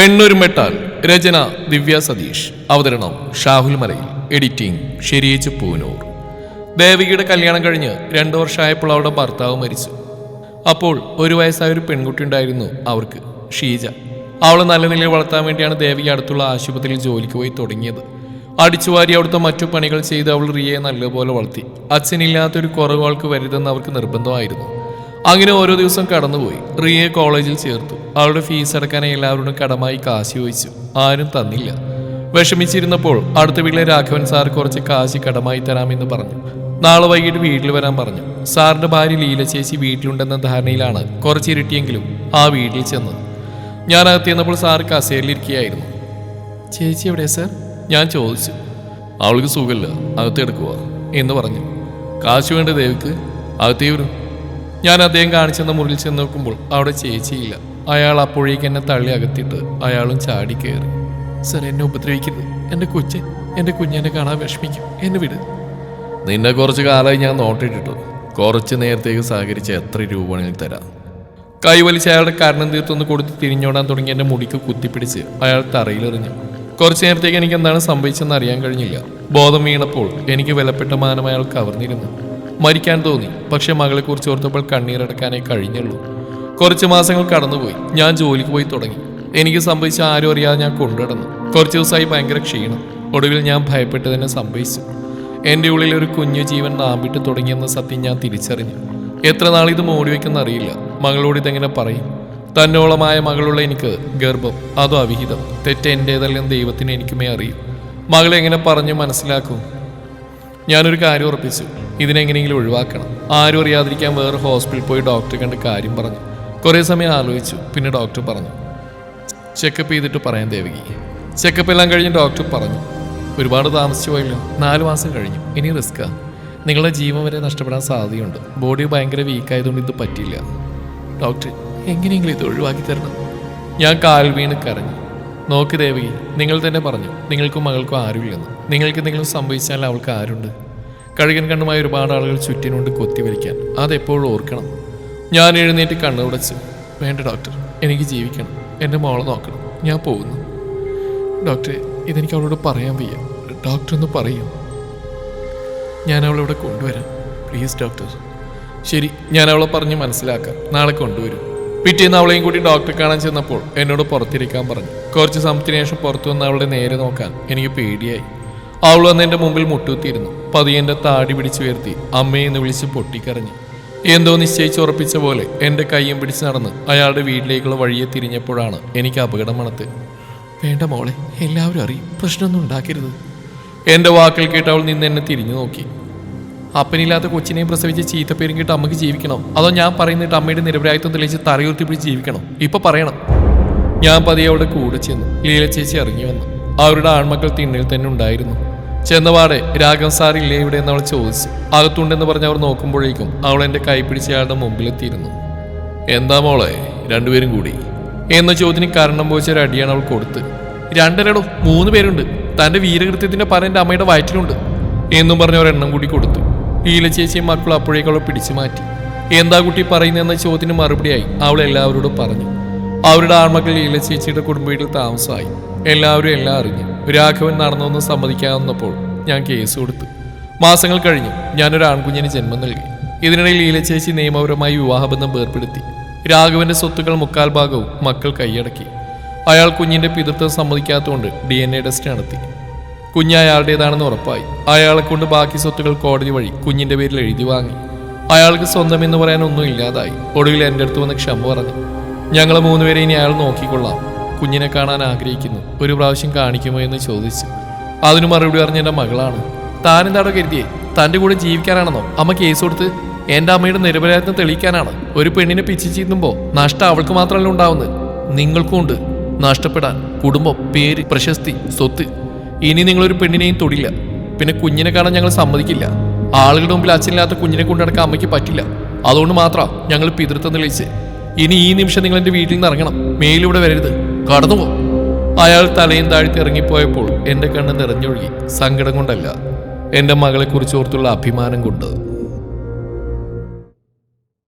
പെണ്ണൊരുമെട്ടാൽ. രചന ദിവ്യ സതീഷ്. അവതരണം ഷാഹുൽ മലയിൽ. എഡിറ്റിംഗ് ഷെരീജ് പൂനൂർ. ദേവികയുടെ കല്യാണം കഴിഞ്ഞ് 2 വർഷമായപ്പോൾ അവളുടെ ഭർത്താവ് മരിച്ചു. അപ്പോൾ 1 വയസ്സായ ഒരു പെൺകുട്ടി ഉണ്ടായിരുന്നു അവർക്ക്, ഷീജ. അവളെ നല്ല നിലയിൽ വളർത്താൻ വേണ്ടിയാണ് ദേവിക അടുത്തുള്ള ആശുപത്രിയിൽ ജോലിക്ക് പോയി തുടങ്ങിയത്. അടിച്ചുവാരി അവിടുത്തെ മറ്റു പണികൾ ചെയ്ത് അവൾ റിയയെ നല്ലപോലെ വളർത്തി. അച്ഛനില്ലാത്തൊരു കുറവ് അവൾക്ക് വരുതെന്ന് അവർക്ക് നിർബന്ധമായിരുന്നു. അങ്ങനെ ഓരോ ദിവസം കടന്നുപോയി. റിയയെ കോളേജിൽ ചേർത്തു. അവളുടെ ഫീസ് അടക്കാനായി എല്ലാവരോടും കടമായി കാശ് ചോദിച്ചു. ആരും തന്നില്ല. വിഷമിച്ചിരുന്നപ്പോൾ അടുത്ത വീട്ടിലെ രാഘവൻ സാർ കുറച്ച് കാശ് കടമായി തരാമെന്ന് പറഞ്ഞു. നാളെ വൈകിട്ട് വീട്ടിൽ വരാൻ പറഞ്ഞു. സാറിന്റെ ഭാര്യ ലീല ചേച്ചി വീട്ടിലുണ്ടെന്ന ധാരണയിലാണ് കുറച്ചിരുട്ടിയെങ്കിലും ആ വീട്ടിൽ ചെന്നത്. ഞാൻ അകത്തിയെന്നപ്പോൾ സാർ കസേരയിലിരിക്കുകയായിരുന്നു. ചേച്ചി എവിടെ സാർ? ഞാൻ ചോദിച്ചു. അവൾക്ക് സുഖമില്ല, അകത്തെടുക്കുക എന്ന് പറഞ്ഞു. കാശ് വേണ്ട ദേവിക്ക്, അകത്തേ വരും. ഞാൻ അദ്ദേഹം കാണിച്ചെന്ന മുറിയിൽ ചെന്ന് നോക്കുമ്പോൾ അവിടെ ചേച്ചിയില്ല. അയാൾ അപ്പോഴേക്ക് എന്നെ തള്ളി അകത്തിട്ട് അയാളും ചാടി കയറി. സർ, എന്നെ ഉപദ്രവിക്കരുത്. എൻ്റെ കുഞ്ഞെന്നെ കാണാൻ വിഷമിക്കും, എന്നെ വിട്. നിന്നെ കുറച്ച് കാലമായി ഞാൻ നോട്ടിട്ടിട്ടു. കുറച്ച് നേരത്തേക്ക് സഹകരിച്ച് എത്ര രൂപ വേണമെങ്കിൽ തരാം. കൈവലിച്ച് അയാളുടെ കാരണം തീർത്തൊന്ന് കൊടുത്ത് തിരിഞ്ഞോടാൻ തുടങ്ങി എൻ്റെ മുടിക്ക് കുത്തിപ്പിടിച്ച് അയാൾ തറയിലെറിഞ്ഞു. കുറച്ചു നേരത്തേക്ക് എനിക്ക് എന്താണ് സംഭവിച്ചെന്ന് അറിയാൻ കഴിഞ്ഞില്ല. ബോധം വീണപ്പോൾ എനിക്ക് വിലപ്പെട്ട മാനം അയാൾ കവർന്നിരുന്നു. മരിക്കാൻ തോന്നി. പക്ഷെ മകളെക്കുറിച്ച് ഓർത്തപ്പോൾ കണ്ണീരടക്കാനേ കഴിഞ്ഞുള്ളൂ. കുറച്ച് മാസങ്ങൾ കടന്നുപോയി. ഞാൻ ജോലിക്ക് പോയി തുടങ്ങി. എനിക്ക് സംഭവിച്ച ആരും അറിയാതെ ഞാൻ കൊണ്ടുനടന്നു. കുറച്ച് ദിവസമായി ഭയങ്കര ക്ഷീണം. ഒടുവിൽ ഞാൻ ഭയപ്പെട്ട് തന്നെ സംഭവിച്ചു. എൻ്റെ ഉള്ളിൽ ഒരു കുഞ്ഞു ജീവൻ നാമ്പിട്ട് തുടങ്ങിയെന്ന സത്യം ഞാൻ തിരിച്ചറിഞ്ഞു. എത്ര നാളിത് മൂടി വയ്ക്കുന്ന അറിയില്ല. മകളോട് ഇതെങ്ങനെ പറയും? തന്നോളമായ മകളുള്ള എനിക്ക് ഗർഭം, അതോ അവിഹിതം? തെറ്റ് എൻ്റേതല്ലെന്ന് ദൈവത്തിന് എനിക്കുമേ അറിയും. മകളെ എങ്ങനെ പറഞ്ഞു മനസ്സിലാക്കും? ഞാനൊരു കാര്യം ഉറപ്പിച്ചു, ഇതിനെങ്ങനെയെങ്കിലും ഒഴിവാക്കണം. ആരും അറിയാതിരിക്കാൻ വേറെ ഹോസ്പിറ്റലിൽ പോയി ഡോക്ടറെ കണ്ട് കാര്യം പറഞ്ഞു. കുറേ സമയം ആലോചിച്ചു. പിന്നെ ഡോക്ടർ പറഞ്ഞു, ചെക്കപ്പ് ചെയ്തിട്ട് പറയാൻ ദേവകി. ചെക്കപ്പ് എല്ലാം കഴിഞ്ഞ് ഡോക്ടർ പറഞ്ഞു, ഒരുപാട് താമസിച്ചു പോയല്ലോ, 4 മാസം കഴിഞ്ഞു, ഇനി റിസ്ക്കാ. നിങ്ങളുടെ ജീവൻ വരെ നഷ്ടപ്പെടാൻ സാധ്യതയുണ്ട്. ബോഡി ഭയങ്കര വീക്കായതുകൊണ്ട് ഇത് പറ്റില്ല. ഡോക്ടർ, എങ്ങനെയെങ്കിലും ഇത് ഒഴിവാക്കി തരണം. ഞാൻ കാൽ വീണ് കരഞ്ഞു. നോക്ക് ദേവകി, നിങ്ങൾ തന്നെ പറഞ്ഞു നിങ്ങൾക്കും മകൾക്കും ആരുമില്ലെന്ന്. നിങ്ങൾക്ക് എന്തെങ്കിലും സംഭവിച്ചാൽ അവൾക്ക് ആരുണ്ട്? കഴുകൻ കണ്ണുമായി ഒരുപാട് ആളുകൾ ചുറ്റിനുണ്ട് കൊത്തിവലിക്കാൻ. അതെപ്പോഴും ഓർക്കണം. ഞാൻ എഴുന്നേറ്റ് കണ്ണുടച്ചു. വേണ്ട ഡോക്ടർ, എനിക്ക് ജീവിക്കണം. എൻ്റെ മോളെ നോക്കണം. ഞാൻ പോകുന്നു. ഡോക്ടറെ, ഇതെനിക്ക് അവളോട് പറയാൻ വയ്യ. ഡോക്ടർ ഒന്ന് പറയും. ഞാൻ അവളിവിടെ കൊണ്ടുവരാം, പ്ലീസ് ഡോക്ടർ. ശരി, ഞാൻ അവളെ പറഞ്ഞ് മനസ്സിലാക്കാം. നാളെ കൊണ്ടുവരും. പിറ്റേന്ന് അവളെയും കൂടി ഡോക്ടറെ കാണാൻ ചെന്നപ്പോൾ എന്നോട് പുറത്തിരിക്കാൻ പറഞ്ഞു. കുറച്ച് സമയത്തിന് ശേഷം പുറത്തു വന്ന് അവളുടെ നേരെ നോക്കാൻ എനിക്ക് പേടിയായി. അവൾ വന്ന് എൻ്റെ മുമ്പിൽ മുട്ടുകുത്തിയിരുന്നു. പതിയെ താടി പിടിച്ചുയർത്തി അമ്മയെ എന്ന് വിളിച്ച് പൊട്ടിക്കരഞ്ഞു. എന്തോ നിശ്ചയിച്ചുറപ്പിച്ച പോലെ എൻ്റെ കയ്യും പിടിച്ച് നടന്ന് അയാളുടെ വീട്ടിലേക്കുള്ള വഴിയെ തിരിഞ്ഞപ്പോഴാണ് എനിക്ക് അപകടം മണത്ത്. വേണ്ട മോളെ, എല്ലാവരും അറിയും, പ്രശ്നമൊന്നും ഉണ്ടാക്കരുത്. എൻ്റെ വാക്കിൽ കേട്ട് അവൾ നിന്ന് എന്നെ തിരിഞ്ഞു നോക്കി. അപ്പനില്ലാത്ത കൊച്ചിനെയും പ്രസവിച്ച് ചീത്തപ്പേരും കേട്ട് അമ്മയ്ക്ക് ജീവിക്കണോ, അതോ ഞാൻ പറയുന്നിട്ട് അമ്മയുടെ നിരപരാധിത്വം തെളിയിച്ച് തറയുർത്തി പിടിച്ച് ജീവിക്കണോ? ഇപ്പൊ പറയണം. ഞാൻ പതിയെ അവളുടെ കൂടെ ചെന്നു. ലീല ചേച്ചി ഇറങ്ങി വന്നു. അവരുടെ ആൺമക്കൾ തിണ്ണിൽ തന്നെ ഉണ്ടായിരുന്നു. ചെന്നപാടെ രാഘവൻ സാർ ഇല്ലേ ഇവിടെ എന്ന് അവൾ ചോദിച്ചു. അകത്തുണ്ടെന്ന് പറഞ്ഞ് അവർ നോക്കുമ്പോഴേക്കും അവൾ എൻ്റെ കൈ പിടിച്ച് അയാളുടെ മുമ്പിലെത്തിയിരുന്നു. എന്താ മോളെ, 2 പേരും കൂടി എന്ന ചോദ്യത്തിന് കാരണം പോയിച്ചൊരു അടിയാണ് അവൾ കൊടുത്ത്. 2 3 പേരുണ്ട്. തൻ്റെ വീരകൃത്യത്തിന്റെ പല എൻ്റെ അമ്മയുടെ വയറ്റിലുണ്ട് എന്നും പറഞ്ഞ് ഒരെണ്ണം കൂടി കൊടുത്തു. ലീല ചേച്ചിയും മക്കളും അപ്പോഴേക്കും അവളെ പിടിച്ചു മാറ്റി. എന്താ കുട്ടി പറയുന്നതെന്ന ചോദ്യത്തിന് മറുപടിയായി അവൾ എല്ലാവരോടും പറഞ്ഞു. അവരുടെ ആൺമക്കൾ ലീല ചേച്ചിയുടെ കുടുംബ വീട്ടിൽ താമസമായി. എല്ലാവരും എല്ലാം അറിഞ്ഞു. രാഘവൻ നടന്നൊന്ന് സമ്മതിക്കാവുന്നപ്പോൾ ഞാൻ കേസ് കൊടുത്തു. മാസങ്ങൾ കഴിഞ്ഞു. ഞാനൊരു ആൺകുഞ്ഞിന് ജന്മം നൽകി. ഇതിനിടയിൽ ലീല ചേച്ചി നിയമപരമായി വിവാഹബന്ധം വേർപ്പെടുത്തി. രാഘവന്റെ സ്വത്തുക്കൾ 3/4 ഭാഗവും മക്കൾ കൈയടക്കി. അയാൾ കുഞ്ഞിന്റെ പിതൃത്വം സമ്മതിക്കാത്തതുകൊണ്ട് DNA ടെസ്റ്റ് നടത്തി. കുഞ്ഞ് അയാളുടേതാണെന്ന് ഉറപ്പായി. അയാളെ കൊണ്ട് ബാക്കി സ്വത്തുക്കൾ കോടതി വഴി കുഞ്ഞിന്റെ പേരിൽ എഴുതി വാങ്ങി. അയാൾക്ക് സ്വന്തം എന്ന് പറയാൻ ഒന്നും ഇല്ലാതായി. ഒടുവിൽ എൻ്റെ അടുത്ത് വന്ന് ക്ഷമ പറഞ്ഞു. ഞങ്ങൾ 3 പേരെ ഇനി അയാൾ നോക്കിക്കൊള്ളാം. കുഞ്ഞിനെ കാണാൻ ആഗ്രഹിക്കുന്നു, ഒരു പ്രാവശ്യം കാണിക്കുമോ എന്ന് ചോദിച്ചു. അതിന് മറുപടി പറഞ്ഞ എൻ്റെ മകളാണ്. താനെന്താടോ കരുതിയേ, തൻ്റെ കൂടെ ജീവിക്കാനാണെന്നോ അമ്മ കേസ് കൊടുത്ത്? എൻ്റെ അമ്മയുടെ നിരപരാധിത്വം തെളിയിക്കാനാണ്. ഒരു പെണ്ണിനെ പിച്ചു ചീന്തുമ്പോൾ നഷ്ടം അവൾക്ക് മാത്രമല്ല ഉണ്ടാവുന്നത്, നിങ്ങൾക്കും ഉണ്ട് നഷ്ടപ്പെടാൻ. കുടുംബം, പേര്, പ്രശസ്തി, സ്വത്ത്. ഇനി നിങ്ങളൊരു പെണ്ണിനെയും തൊടില്ല. പിന്നെ കുഞ്ഞിനെ കാണാൻ ഞങ്ങൾ സമ്മതിക്കില്ല. ആളുകളുടെ മുമ്പിൽ അച്ഛനില്ലാത്ത കുഞ്ഞിനെ കൊണ്ടുനടക്കാൻ അമ്മയ്ക്ക് പറ്റില്ല. അതുകൊണ്ട് മാത്രമാണ് ഞങ്ങൾ പിതൃത്വം തെളിയിച്ച്. ഇനി ഈ നിമിഷം നിങ്ങൾ എൻ്റെ വീട്ടിൽ നിന്ന് ഇറങ്ങണം. മേലിവിടെ വരരുത്, കടന്നുപോ. അയാൾ തലയും താഴ്ത്തി ഇറങ്ങിപ്പോയപ്പോൾ എൻ്റെ കണ്ണ് നിറഞ്ഞൊഴുകി. സങ്കടം കൊണ്ടല്ല, എൻ്റെ മകളെക്കുറിച്ച് ഓർത്തുള്ള അഭിമാനം കൊണ്ട്.